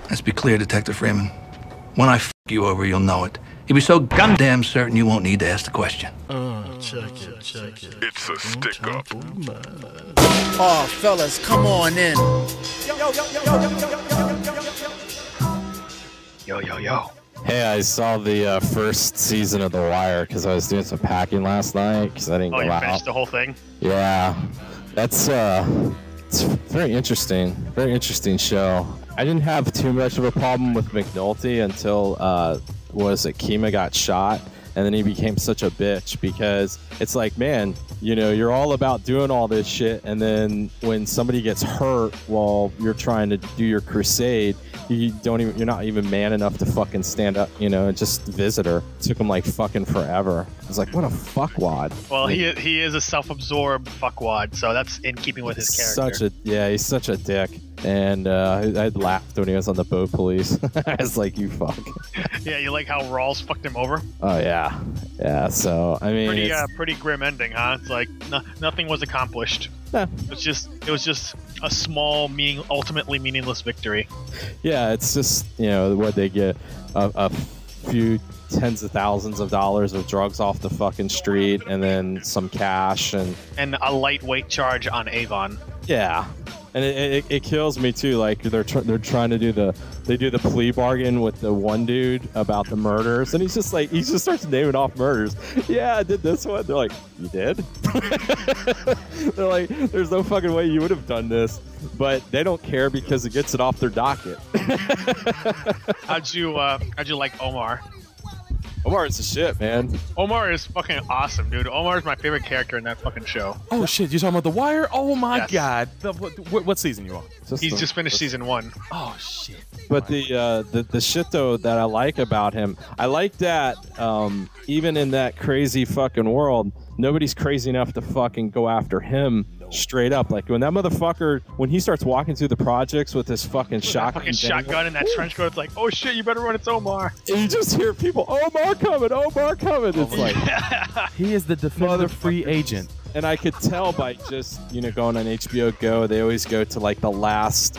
Let's be clear, Detective Freeman. When I f you over, you'll know it. You'll be so Gundamn certain you won't need to ask the question. Check it. It's a stick-up. Oh, fellas, come on in. Yo. Hey, I saw the first season of The Wire because I was doing some packing last night because I didn't go out. Oh, you finished the whole thing? Yeah. That's, it's very interesting. Very interesting show. I didn't have too much of a problem with McNulty until, Kima got shot. And then he became such a bitch because it's like, man, you know, you're all about doing all this shit. And then when somebody gets hurt while you're trying to do your crusade, you're not even man enough to fucking stand up, you know, and just visit her. It took him like fucking forever. I was like, what a fuckwad. Well, he is a self-absorbed fuckwad, so that's in keeping with his character. He's such a dick. And I laughed when he was on the boat police. I was like, you fuck. Yeah, you like how Rawls fucked him over? Oh, yeah. So, I mean, pretty grim ending, huh? It's like nothing was accomplished. Yeah. It was just a small, ultimately meaningless victory. Yeah, it's just, you know, what they get a few tens of thousands of dollars of drugs off the fucking street, and then some cash and a lightweight charge on Avon. Yeah. And it kills me too. Like they're trying to do the plea bargain with the one dude about the murders, and he just starts naming off murders. Yeah, I did this one. They're like, you did? They're like, there's no fucking way you would have done this, but they don't care because it gets it off their docket. How'd you like Omar? Omar is the shit, man. Omar is fucking awesome, dude. Omar is my favorite character in that fucking show. Oh shit, you talking about The Wire? Oh my Yes. God. What season you on? He's just finished season 1. Oh shit. But the shit though that I like about him, I like that even in that crazy fucking world, nobody's crazy enough to fucking go after him straight up. Like when that motherfucker, when he starts walking through the projects with his fucking shotgun in that trench coat, it's like, oh shit, you better run, it's Omar. And you just hear people, Omar coming. It's like, he is the definitive free agent. And I could tell by just, you know, going on HBO Go, they always go to like the last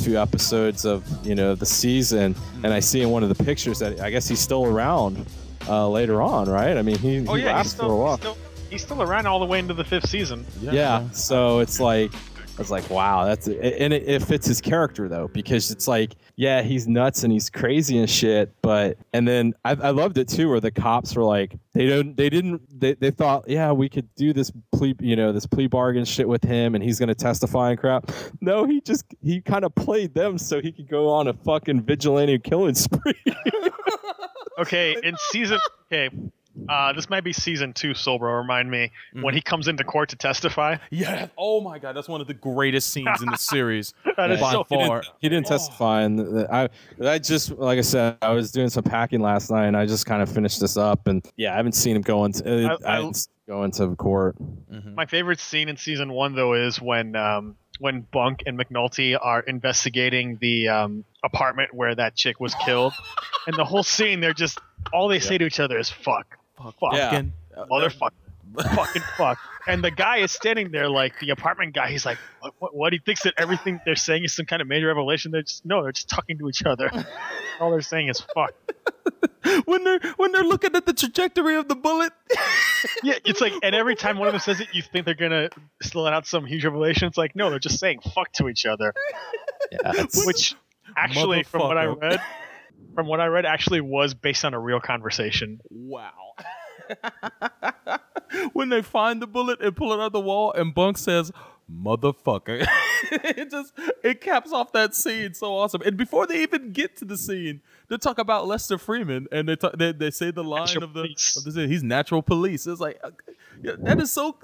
few episodes of, you know, the season, and I see in one of the pictures that I guess he's still around later on, right? I mean, he lasts for a while. He's still around all the way into the 5th season. Yeah. So it's like, I was like, wow, that's it. And it fits his character though, because it's like, yeah, he's nuts and he's crazy and shit. But and then I loved it too, where the cops were like, they thought, yeah, we could do this plea bargain shit with him, and he's gonna testify and crap. No, he kind of played them so he could go on a fucking vigilante killing spree. This might be season 2, Solbro, remind me, when he comes into court to testify. Yeah. Oh my God, that's one of the greatest scenes in the series That is by so far. He didn't testify, and I just, like I said, I was doing some packing last night, and I just kind of finished this up, and yeah, I haven't seen him go into court. Mm-hmm. My favorite scene in season 1 though is when Bunk and McNulty are investigating the apartment where that chick was killed, and the whole scene, they're just all they say to each other is fuck. Fucking Motherfucker. Fucking fuck. And the guy is standing there like the apartment guy. He's like, what? He thinks that everything they're saying is some kind of major revelation. They're just talking to each other. All they're saying is fuck. when they're looking at the trajectory of the bullet. Yeah, it's like, and every time one of them says it, you think they're gonna let out some huge revelation. It's like, no, they're just saying fuck to each other. Yeah, which actually, from what I read, actually was based on a real conversation. Wow. When they find the bullet and pull it out of the wall, and Bunk says, "Motherfucker," it caps off that scene so awesome. And before they even get to the scene, they talk about Lester Freeman, and they say the line of the he's natural police. It's like, yeah, that is so.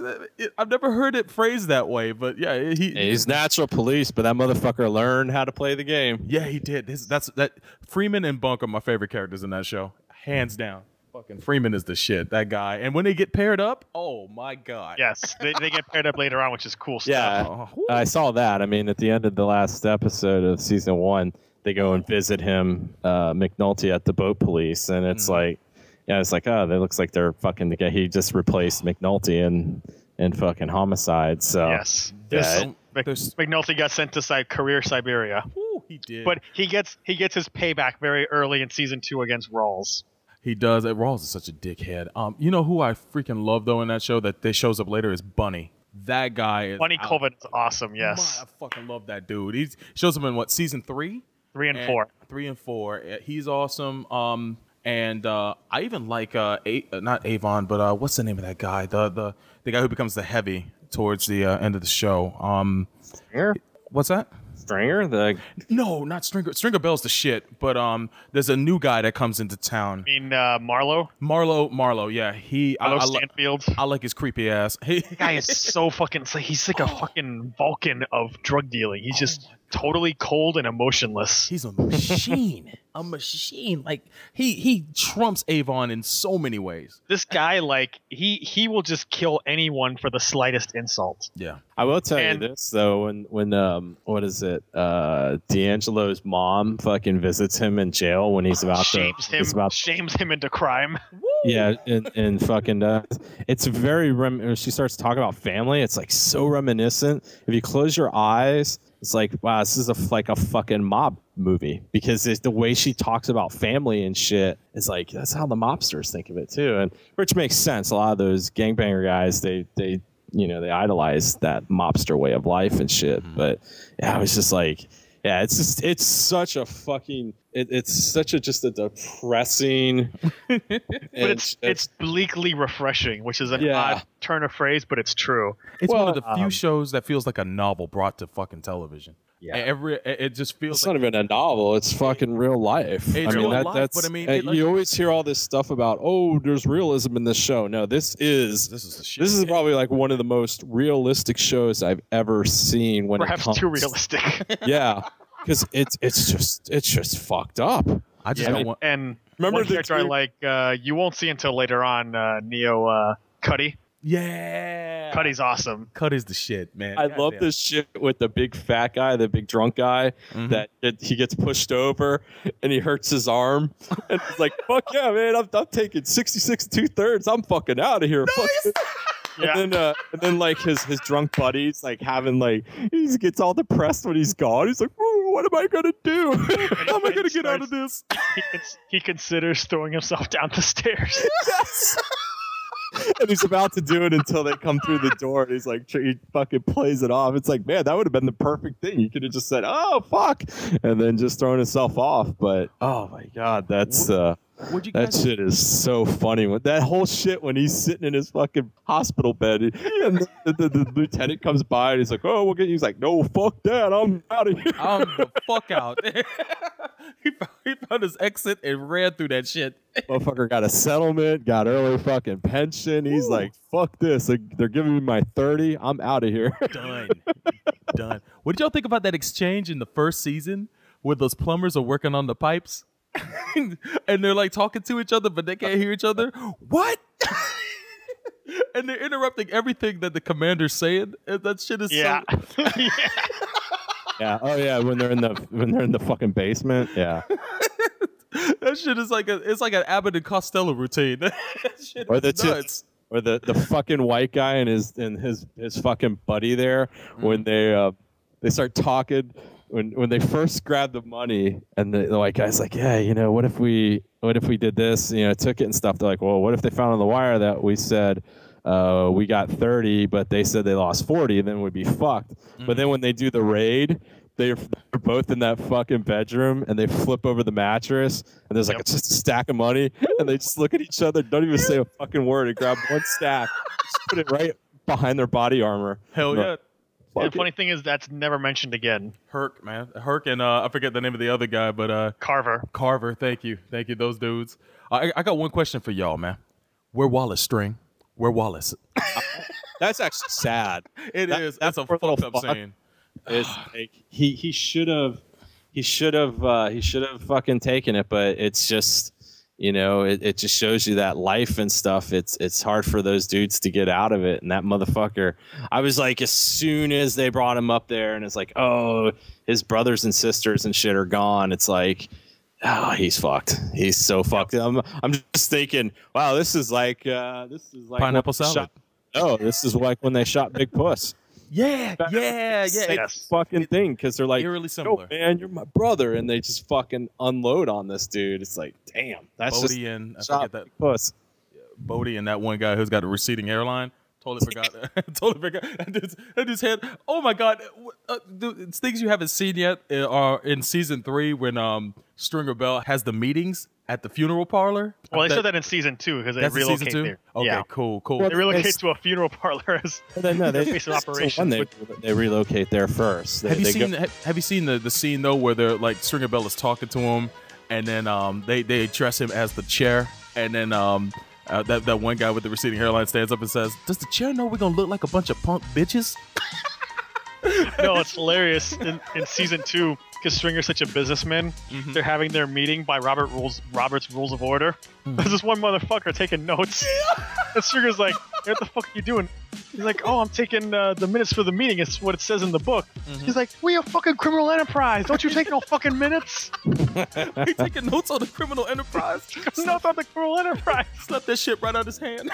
I've never heard it phrased that way, but yeah, he's natural police, but that motherfucker learned how to play the game. Yeah, he did. That Freeman and Bunk are my favorite characters in that show, hands down. Fucking Freeman is the shit, that guy. And when they get paired up, oh my God. Yes, they get paired up later on, which is cool stuff. Yeah, I saw that. I mean, at the end of the last episode of season 1, they go and visit him, McNulty, at the boat police, and it's like, yeah, it's like, oh, it looks like they're fucking together. He just replaced McNulty in fucking Homicide. So yes, yeah, McNulty got sent to career Siberia. he did. But he gets his payback very early in season 2 against Rawls. He does. Rawls is such a dickhead. You know who I freaking love though in that show that shows up later is Bunny. That guy is Bunny Colvin is awesome. Yes, I fucking love that dude. He shows up in what, season 3? 3 and 4. 3 and 4. He's awesome. And I even like not Avon, but what's the name of that guy? The guy who becomes the heavy towards the end of the show. Stringer? What's that? Stringer? No, not Stringer. Stringer Bell's the shit. But there's a new guy that comes into town. I mean, Marlowe. Marlowe. Yeah, Marlowe Stanfield. I like his creepy ass. The guy is so fucking. He's like a fucking Vulcan of drug dealing. He's just totally cold and emotionless. He's a machine. A machine. Like he trumps Avon in so many ways. This guy, like he will just kill anyone for the slightest insult. Yeah. I will tell you this though, when what is it? D'Angelo's mom fucking visits him in jail when he's about shames him into crime. Yeah, and fucking it's very when she starts talking about family, it's like so reminiscent. If you close your eyes, it's like, wow, this is like a fucking mob movie, because it's the way she talks about family and shit is like, that's how the mobsters think of it too, and which makes sense. A lot of those gangbanger guys, they idolize that mobster way of life and shit. But yeah, I was just like, yeah, it's such a fucking it's such a just a depressing but it's bleakly refreshing, which is an odd turn of phrase, but it's true. It's one of the few shows that feels like a novel brought to fucking television. Yeah, it just feels. It's not even a novel. It's fucking real life. It's real life, but I mean, you always hear all this stuff about, oh, there's realism in this show. No, this is the shit. This is probably like one of the most realistic shows I've ever seen. Perhaps too realistic. Yeah, because it's just fucked up. I just don't want. And remember the character I like. You won't see until later on. Neo Cuddy. Yeah, Cuddy's awesome. Cuddy's the shit, man. I love this shit with the big fat guy, the big drunk guy, that he gets pushed over and he hurts his arm. And he's like, fuck yeah, man, I'm taking 66 2/3. I'm fucking out of here. Nice. And then like his drunk buddies like having like, he gets all depressed when he's gone. He's like, what am I gonna do? How am I gonna get out of this? He considers throwing himself down the stairs. Yes. And he's about to do it until they come through the door, and he's like, he fucking plays it off. It's like, man, that would have been the perfect thing. You could have just said, oh, fuck, and then just thrown himself off. But, oh, my God, that's, that shit is so funny. That whole shit when he's sitting in his fucking hospital bed, and the lieutenant comes by, and he's like, oh, we'll get you. He's like, no, fuck that. I'm out of here. I'm the fuck out. He found his exit and ran through that shit. Motherfucker got a settlement, got early fucking pension. He's like, fuck this. They're giving me my 30. I'm out of here. Done. What did y'all think about that exchange in the first season where those plumbers are working on the pipes? And they're like talking to each other, but they can't hear each other? What? And they're interrupting everything that the commander's saying. And that shit is so... Yeah. Oh yeah. When they're in the fucking basement. Yeah. That shit is like it's like an Abbott and Costello routine. That shit is nuts. Or the fucking white guy and his fucking buddy there when they start talking when they first grab the money, and the white guy's like, yeah, you know, what if we did this, you know, took it and stuff. They're like, well, what if they found on the wire that we said we got 30, but they said they lost 40, and then we'd be fucked. But then when they do the raid, they're both in that fucking bedroom, and they flip over the mattress, and there's like just a stack of money, and they just look at each other, don't even say a fucking word, and grab one stack, just put it right behind their body armor. Hell yeah. The funny thing is that's never mentioned again. Herc, man. Herc and I forget the name of the other guy, but Carver, thank you, those dudes. I got one question for y'all, man. Where Wallace, String? Where Wallace? That's actually sad. It is. That's a fucked up scene. It's like he should have fucking taken it, but it's just, you know, it just shows you that life and stuff. It's hard for those dudes to get out of it. And that motherfucker, I was like, as soon as they brought him up there, and it's like, oh, his brothers and sisters and shit are gone. It's like, oh, he's fucked. He's so fucked. I'm just thinking, wow, this is like pineapple salad. Oh, this is like when they shot Big Puss. Yeah. Same Yes. fucking thing, because they're like, Eerily "Yo, similar. man, you're my brother," and they just fucking unload on this dude. It's like, damn, that's Bodhi just and I shot forget that puss. Bodhi and that one guy who's got a receding hairline. Totally forgot. Totally forgot. And his head. Oh my god! Dude, it's things you haven't seen yet are in season 3 when Stringer Bell has the meetings at the funeral parlor. Well, they said that in season 2 because they That's in season relocate 2. there. Okay, Yeah. cool. They relocate to a funeral parlor as No, they base of operations. they relocate there first. Have you seen the scene though where they're like Stringer Bell is talking to him, and then they address him as the chair, and then that one guy with the receding hairline stands up and says, "Does the chair know we're gonna look like a bunch of punk bitches?" No, it's hilarious in season 2 because Stringer's such a businessman. They're having their meeting by Robert's Rules of Order. There's this one motherfucker taking notes, and Stringer's like, "Hey, what the fuck are you doing?" He's like, "Oh, I'm taking the minutes for the meeting. It's what it says in the book." He's like, "We a fucking criminal enterprise. Don't you take no fucking minutes?" He taking notes on the criminal enterprise. Notes on the criminal enterprise. Slap that shit right out his hand.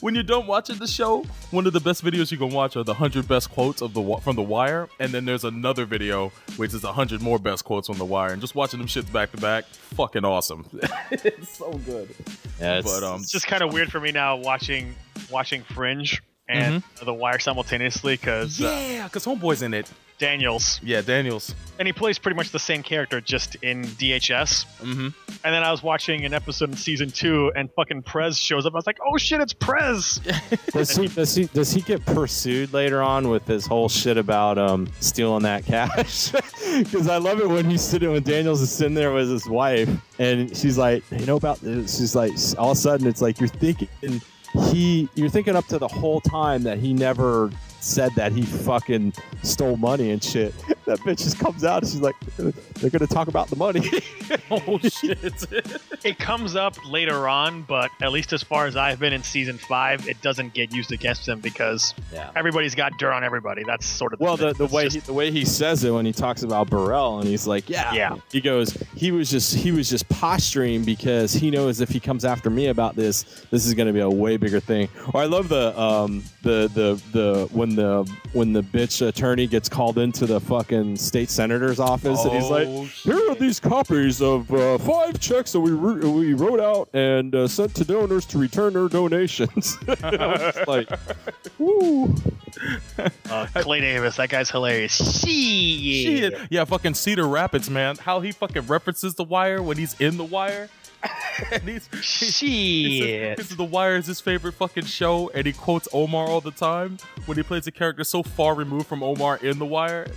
When you're done watching the show, one of the best videos you can watch are the 100 best quotes from The Wire, and then there's another video which is 100 more best quotes from The Wire, and just watching them shits back to back, fucking awesome. It's so good. Yeah, But It's just kind of weird for me now watching Fringe and The Wire simultaneously because because Homeboy's in it. Daniels, Yeah, Daniels. and he plays pretty much the same character just in DHS. And then I was watching an episode in season 2, and fucking Prez shows up. I was like, "Oh shit, it's Prez!" Does he get pursued later on with his whole shit about stealing that cash? Because I love it when Daniels is sitting there with his wife, and she's like, "You know about this?" She's like, all of a sudden it's like you're thinking up to the whole time that he never said that he fucking stole money and shit. That bitch just comes out and she's like, "They're gonna talk about the money." Oh shit. It comes up later on, but at least as far as I've been in season 5, it doesn't get used against him because everybody's got dirt on everybody. That's sort of the way he says it when he talks about Burrell, and he's like, he goes, he was just posturing because he knows if he comes after me about this is going to be a way bigger thing. Or I love when the bitch attorney gets called into the fucking state senator's office, and he's like, "Here are these copies of 5 checks that we wrote out and sent to donors to return their donations." I was just like, woo. Clay Davis, that guy's hilarious. Shit. Yeah, fucking Cedar Rapids, man. How he fucking references The Wire when he's in The Wire. And Shit. This is The Wire is his favorite fucking show, and he quotes Omar all the time when he plays a character so far removed from Omar in The Wire.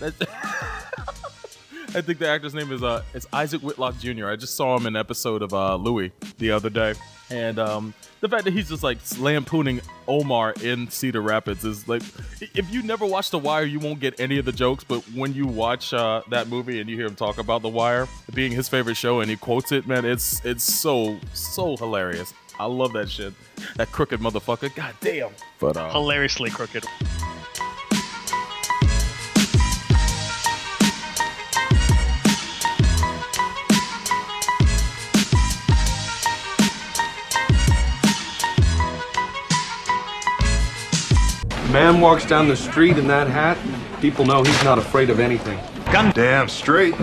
I think the actor's name is it's Isaac Whitlock Jr. I just saw him in an episode of Louis the other day, and the fact that he's just like lampooning Omar in Cedar Rapids is like, if you never watched The Wire, you won't get any of the jokes, but when you watch that movie and you hear him talk about The Wire being his favorite show and he quotes it, man, it's so hilarious. I love that shit. That crooked motherfucker. God damn. But Hilariously crooked. Man walks down the street in that hat, people know he's not afraid of anything. Gundamn straight.